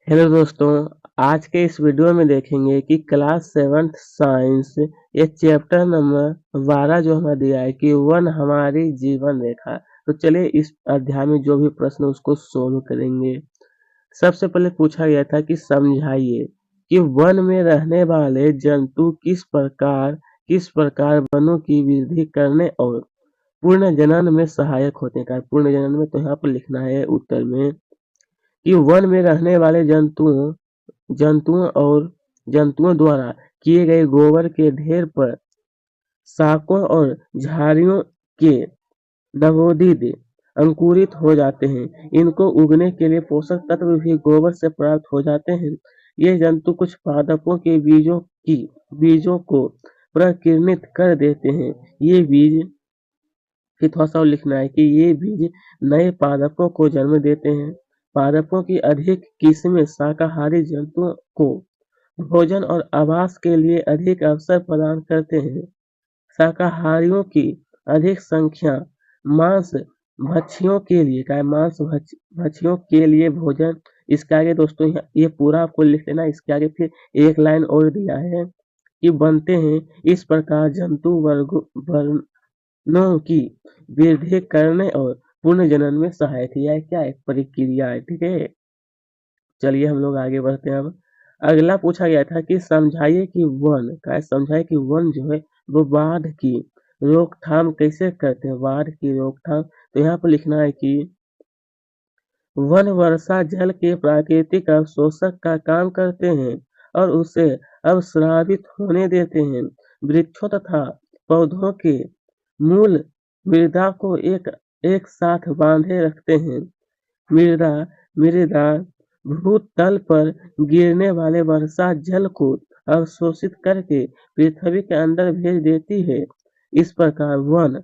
Hello दोस्तों, आज के इस वीडियो में देखेंगे कि क्लास 7th साइंस ये चैप्टर नंबर 12 जो हमें दिया है कि वन हमारी जीवन रेखा। तो चलिए इस अध्याय में जो भी प्रश्न उसको सोल्व करेंगे। सबसे पहले पूछा गया था कि समझाइए कि वन में रहने वाले जंतु किस प्रकार वनों की वृद्धि करने और पुनर्जनन में सहायक होते हैं। पुनर्जनन में तो यहाँ पर लिखना है उत्तर में कि वन में रहने वाले जंतुओं द्वारा किए गए गोबर के ढेर पर शाकों और झाड़ियों के नवोदित अंकुरित हो जाते हैं। इनको उगने के लिए पोषक तत्व भी गोबर से प्राप्त हो जाते हैं। ये जंतु कुछ पादपों के बीजों को प्रकीर्णित कर देते हैं। ये बीज फिर थोड़ा सा और लिखना है कि ये बीज नए पादपों को जन्म देते हैं। पादपों की अधिक किस्में शाकाहारी जंतुओं को भोजन और आवास के लिए अधिक अवसर प्रदान करते हैं। शाकाहारियों की अधिक संख्या मांस भक्षियों के लिए भोजन। इसके आगे दोस्तों ये पूरा आपको लिख लेना। इसके आगे फिर एक लाइन और दिया है कि बनते हैं। इस प्रकार जंतु वर्णों की वृद्धि करने और पुनर्जनन में सहायक है। यह क्या है? प्रक्रिया है। ठीक है, चलिए हम लोग आगे बढ़ते हैं। अब अगला पूछा गया था कि समझाइए कि वन जो है वो बाढ़ की रोकथाम कैसे करते हैं। बाढ़ की रोकथाम तो यहाँ पर लिखना है कि वन वर्षा जल के प्राकृतिक अवशोषक का काम करते हैं और उसे अवस्रावित होने देते हैं। वृक्षों तथा पौधों के मूल मृदा को एक साथ बांधे रखते हैं। मृदा भूतल पर गिरने वाले वर्षा जल को अवशोषित करके पृथ्वी के अंदर भेज देती है। इस प्रकार वन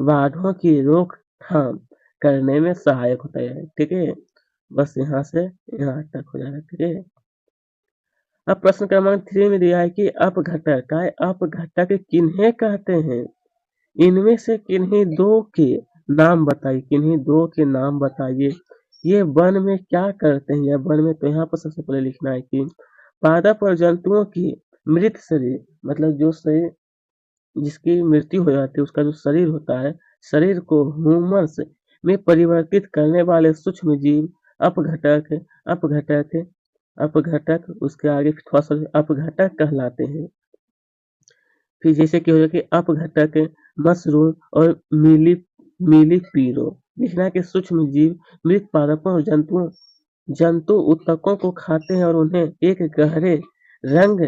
बाढ़ों की रोकथाम करने में सहायक होता है। ठीक है, बस यहाँ से यहाँ तक हो जाएगा। ठीक है, अब प्रश्न क्रमांक 3 में दिया है कि अपघटक किन्हें कहते हैं। इनमें से किन्हीं दो के नाम बताइए। ये वन में क्या करते हैं। या वन में तो यहाँ पर सबसे पहले लिखना है कि पादप और जंतुओं की मृत शरीर, मतलब जो शरीर जिसकी मृत्यु हो जाती है उसका जो शरीर होता है, शरीर को ह्यूमस में परिवर्तित करने वाले सूक्ष्म जीव अपघटक अपघटक अपघटक उसके आगे थोड़ा सा अपघटक कहलाते हैं। फिर जैसे कि हो गया कि अपघटक मशरूम और मिलीपीरो। लिखना है कि सूक्ष्म जीव मृत पादपों और जंतु ऊतकों को खाते हैं और उन्हें एक गहरे रंग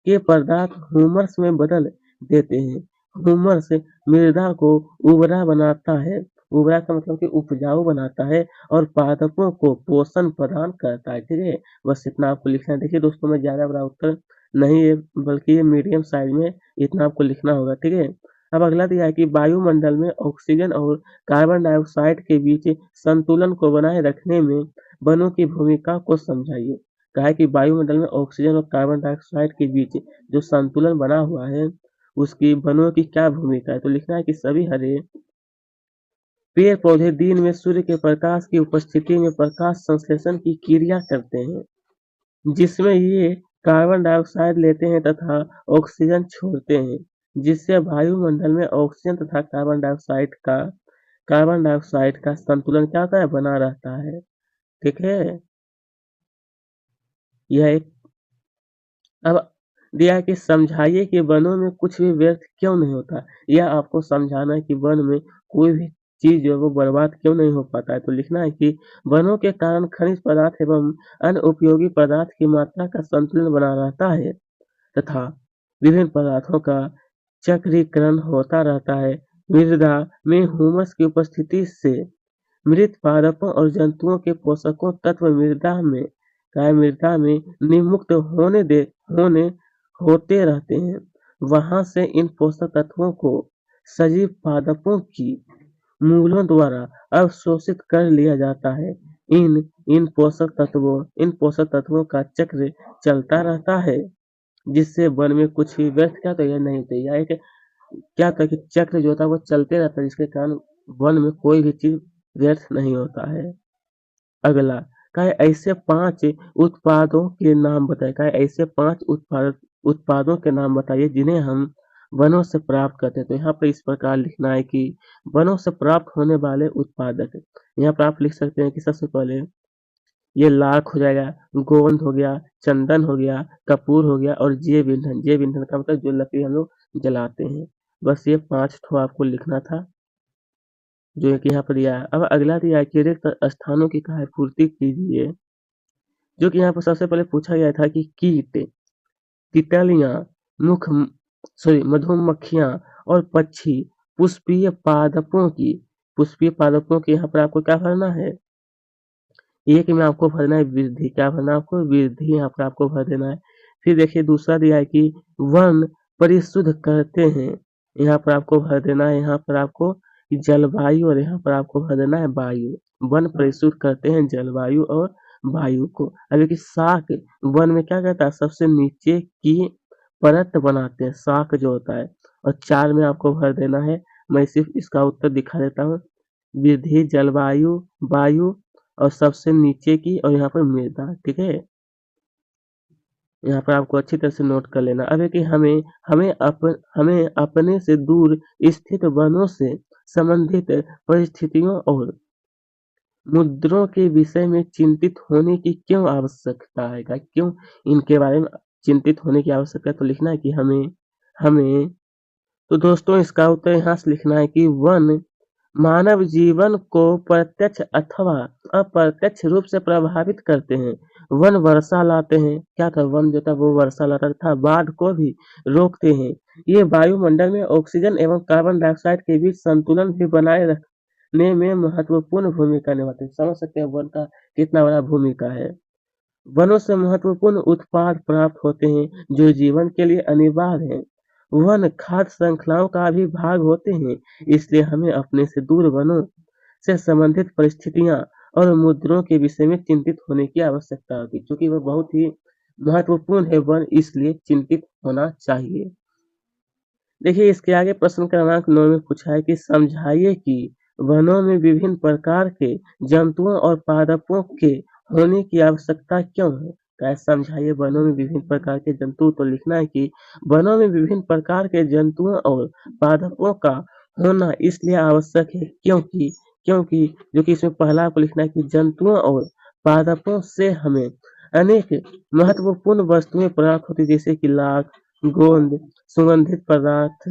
के पदार्थ ह्यूमस में बदल देते हैं। ह्यूमस मृदा को उर्वरा बनाता है। उर्वरा का मतलब कि उपजाऊ बनाता है और पादपों को पोषण प्रदान करता है। ठीक है, बस इतना आपको लिखना है। देखिए दोस्तों, मैं ज्यादा बड़ा उत्तर नहीं है बल्कि ये मीडियम साइज में इतना आपको लिखना होगा। ठीक है, अब अगला दिया है कि वायुमंडल में ऑक्सीजन और कार्बन डाइऑक्साइड के बीच संतुलन को बनाए रखने में वनों की भूमिका को समझाइए। कहा है कि वायुमंडल में ऑक्सीजन और कार्बन डाइऑक्साइड के बीच जो संतुलन बना हुआ है उसकी वनों की क्या भूमिका है। तो लिखना है कि सभी हरे पेड़ पौधे दिन में सूर्य के प्रकाश की उपस्थिति में प्रकाश संश्लेषण की क्रिया करते हैं, जिसमें ये कार्बन डाइऑक्साइड लेते हैं तथा ऑक्सीजन छोड़ते हैं, जिससे वायुमंडल में ऑक्सीजन तथा कार्बन डाइऑक्साइड का संतुलन क्या होता है? बना रहता है। ठीक है, यह एक अब दिया है कि समझाइए कि वनों में कुछ भी व्यर्थ क्यों नहीं होता। यह आपको समझाना है कि वन में कोई भी चीज जो है वो बर्बाद क्यों नहीं हो पाता है। तो लिखना है कि वनों के कारण खनिज पदार्थ एवं अन्य उपयोगी पदार्थ की मात्रा का संतुलन बना रहता है तथा विभिन्न पदार्थों का चक्रीकरण होता रहता है। मृदा में ह्यूमस की उपस्थिति से मृत पादपों और जंतुओं के पोषक तत्व मृदा में निमुक्त होने होते रहते हैं। वहां से इन पोषक तत्वों को सजीव पादपों की मूलों द्वारा अवशोषित कर लिया जाता है। इन पोषक तत्वों का चक्र चलता रहता है, जिससे वन में कुछ भी व्यर्थ क्या तो यह नहीं होता। यह एक क्या होता है कि चक्र जो होता है वो चलते रहता है, जिसके कारण वन में कोई भी चीज व्यर्थ नहीं होता है। अगला क्या है ऐसे 5 उत्पादों के नाम बताइए, क्या है ऐसे 5 उत्पादों के नाम बताइए जिन्हें हम वनों से प्राप्त करते हैं। तो यहाँ पे इस प्रकार लिखना है कि वनों से प्राप्त होने वाले उत्पादक। यहाँ पर आप लिख सकते हैं कि सबसे पहले ये लाख हो जाएगा, गोंद हो गया, चंदन हो गया, कपूर हो गया और जैव ईंधन। जैव ईंधन का मतलब जो लकड़ी हम लोग जलाते हैं। बस ये 5 ठो आपको लिखना था, जो कि यहाँ पर दिया है। अब अगला दिया है कि रिक्त स्थानों की क्या है पूर्ति कीजिए। जो कि यहाँ पर सबसे पहले पूछा गया था कि कीट, तितलियां, मुख सॉरी मधुमक्खियां और पक्षी पुष्पीय पादपों की यहाँ पर आपको क्या भरना है, एक में आपको भरना है वृद्धि। क्या भरना है आपको, वृद्धि यहाँ पर आपको भर देना है। फिर देखिए दूसरा दिया है कि वन परिशुद्ध करते हैं, यहाँ पर आपको भर देना है, यहाँ पर आपको जलवायु और यहाँ पर आपको भर देना है वायु। वन परिशुद्ध करते हैं जलवायु और वायु को। अब देखिए शाक, वन में क्या कहता है सबसे नीचे की परत बनाते हैं, शाक जो होता है। और 4 में आपको भर देना है, मैं सिर्फ इसका उत्तर दिखा देता हूँ। वृद्धि, जलवायु, वायु और सबसे नीचे की और यहाँ पर मृदा, ठीक है। यहाँ पर आपको अच्छी तरह से नोट कर लेना। अब है कि हमें अपने से दूर स्थित वनों से संबंधित परिस्थितियों और मुद्दों के विषय में चिंतित होने की क्यों आवश्यकता है, क्यों इनके बारे में चिंतित होने की आवश्यकता है। तो लिखना है कि हमें हमें तो दोस्तों इसका उत्तर यहाँ से लिखना है कि वन मानव जीवन को प्रत्यक्ष अथवा अप्रत्यक्ष रूप से प्रभावित करते हैं। वन वर्षा लाते हैं, क्या था वन जो था वो वर्षा लाता था, बाढ़ को भी रोकते हैं। ये वायुमंडल में ऑक्सीजन एवं कार्बन डाइऑक्साइड के बीच संतुलन भी बनाए रखने में महत्वपूर्ण भूमिका निभाते हैं। समझ सकते हैं वन का कितना बड़ा भूमिका है। वनों से महत्वपूर्ण उत्पाद प्राप्त होते हैं जो जीवन के लिए अनिवार्य हैं। वन खाद्य श्रृंखलाओं का भी भाग होते हैं, इसलिए हमें अपने से दूर वनों से संबंधित परिस्थितियां और मुद्दों के विषय में चिंतित होने की आवश्यकता होती है, क्योंकि वह बहुत ही महत्वपूर्ण है वन, इसलिए चिंतित होना चाहिए। देखिए इसके आगे प्रश्न क्रमांक 9 में पूछा है कि समझाइए कि वनों में विभिन्न प्रकार के जंतुओं और पादपों के होने की आवश्यकता क्यों है। क्या समझाइए वनों में विभिन्न प्रकार के जंतु। तो लिखना है कि वनों में विभिन्न प्रकार के जंतुओं और पादपों का होना इसलिए आवश्यक है क्योंकि क्योंकि जो कि इसमें पहला आपको लिखना है कि जंतुओं और पादपों से हमें अनेक महत्वपूर्ण वस्तुएं प्राप्त होती जैसे कि लाख, गोंद, सुगंधित पदार्थ,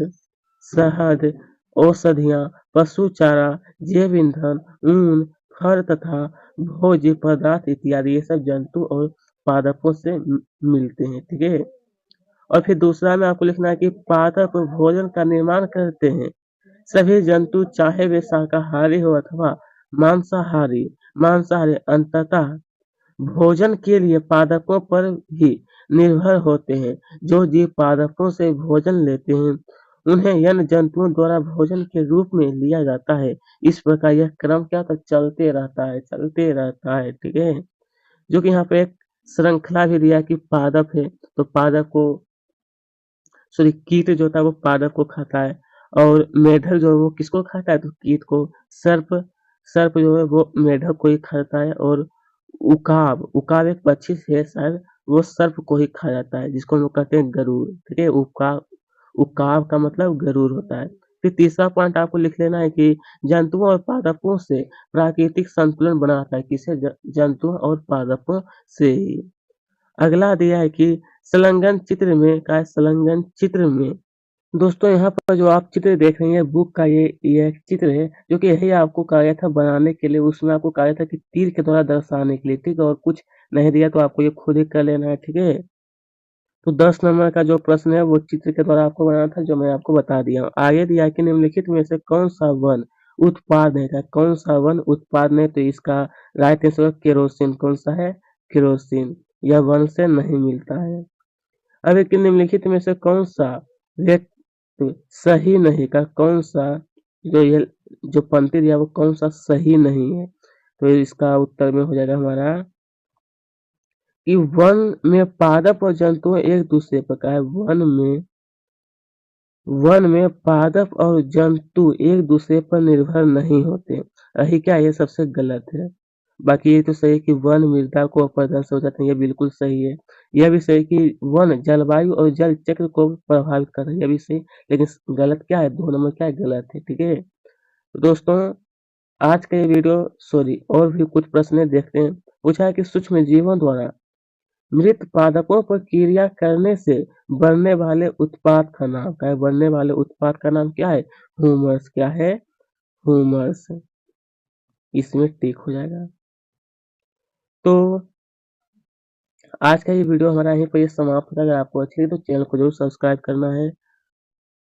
शहद, औषधियाँ, पशु चारा, जैव ईंधन, ऊन, फर तथा भोज्य पदार्थ इत्यादि ये सब जंतु और पादपों से मिलते हैं, ठीक है। और फिर दूसरा में आपको लिखना है कि पादप भोजन का निर्माण करते हैं। सभी जंतु चाहे वे शाकाहारी हो अथवा मांसाहारी मांसाहारी अंततः भोजन के लिए पादपों पर ही निर्भर होते हैं। जो जीव पादपों से भोजन लेते हैं उन्हें अन्य जंतुओं द्वारा भोजन के रूप में लिया जाता है। इस प्रकार यह क्रम क्या होता है, चलते रहता है, ठीक है। जो कि यहाँ पे एक श्रृंखला भी दिया है कि पादप है तो पादप को सॉरी कीट जो होता है वो पादप को खाता है, और मेढक जो है वो किसको खाता है तो कीट को। सर्प सर्प जो है वो मेढक को ही खाता है, और उकाब उकाब एक पक्षी है शायद, वो सर्प को ही खा जाता है जिसको हम लोग कहते हैं गरुड़, ठीक है। उकाब उकाब का मतलब गरुड़ होता है। फिर तीसरा पॉइंट आपको लिख लेना है कि जंतुओं और पादपों से प्राकृतिक संतुलन बना रहता है, किसे जंतुओं और पादपों से ही। अगला दिया है कि संलग्न चित्र में का संलग्न चित्र में दोस्तों यहाँ पर जो आप चित्र देख रहे हैं बुक का ये एक चित्र है जो कि यही आपको कहा गया था बनाने के लिए। उसमें आपको कहा गया था कि तीर के द्वारा दर्शाने के लिए, ठीक है। और कुछ नहीं दिया तो आपको ये खुद ही कर लेना है, ठीक है। तो 10 नंबर का जो प्रश्न है वो चित्र के द्वारा आपको बनाना था जो मैं आपको बता दिया हूँ। आगे दिया है कि निम्नलिखित में से कौन सा वन उत्पाद है, कौन सा वन उत्पाद नहीं। तो इसका राइट आंसर केरोसिन। कौन सा है, केरोसिन। यह वन से नहीं मिलता है। अब एक निम्नलिखित में से कौन सा व्यक्ति सही नहीं का, कौन सा जो ये जो पंक्ति दिया वो कौन सा सही नहीं है। तो इसका उत्तर में हो जाएगा हमारा कि वन में पादप और जंतु एक दूसरे पर का है। वन में पादप और जंतु एक दूसरे पर निर्भर नहीं होते। यही क्या, ये सबसे गलत है। बाकी ये तो सही है कि वन मृदा को अपरदन से हो जाते हैं, ये बिल्कुल सही है। यह भी सही है कि वन जलवायु और जल चक्र को प्रभावित कर रहा है, यह भी सही। लेकिन गलत क्या है, 2 नंबर क्या है, गलत है, ठीक है? तो दोस्तों, आज का ये वीडियो सॉरी और भी कुछ प्रश्न देखते हैं। पूछा है कि सूक्ष्म जीवों द्वारा मृत पादपों पर क्रिया करने से बनने वाले उत्पाद का नाम क्या है? बनने वाले उत्पाद का नाम क्या है? ह्यूमस। क्या है? ह्यूमस। इसमें टिक हो जाएगा। तो आज का ये वीडियो हमारा यहीं पर ये समाप्त होता है। अगर आपको अच्छी लगी तो चैनल को जरूर सब्सक्राइब करना है।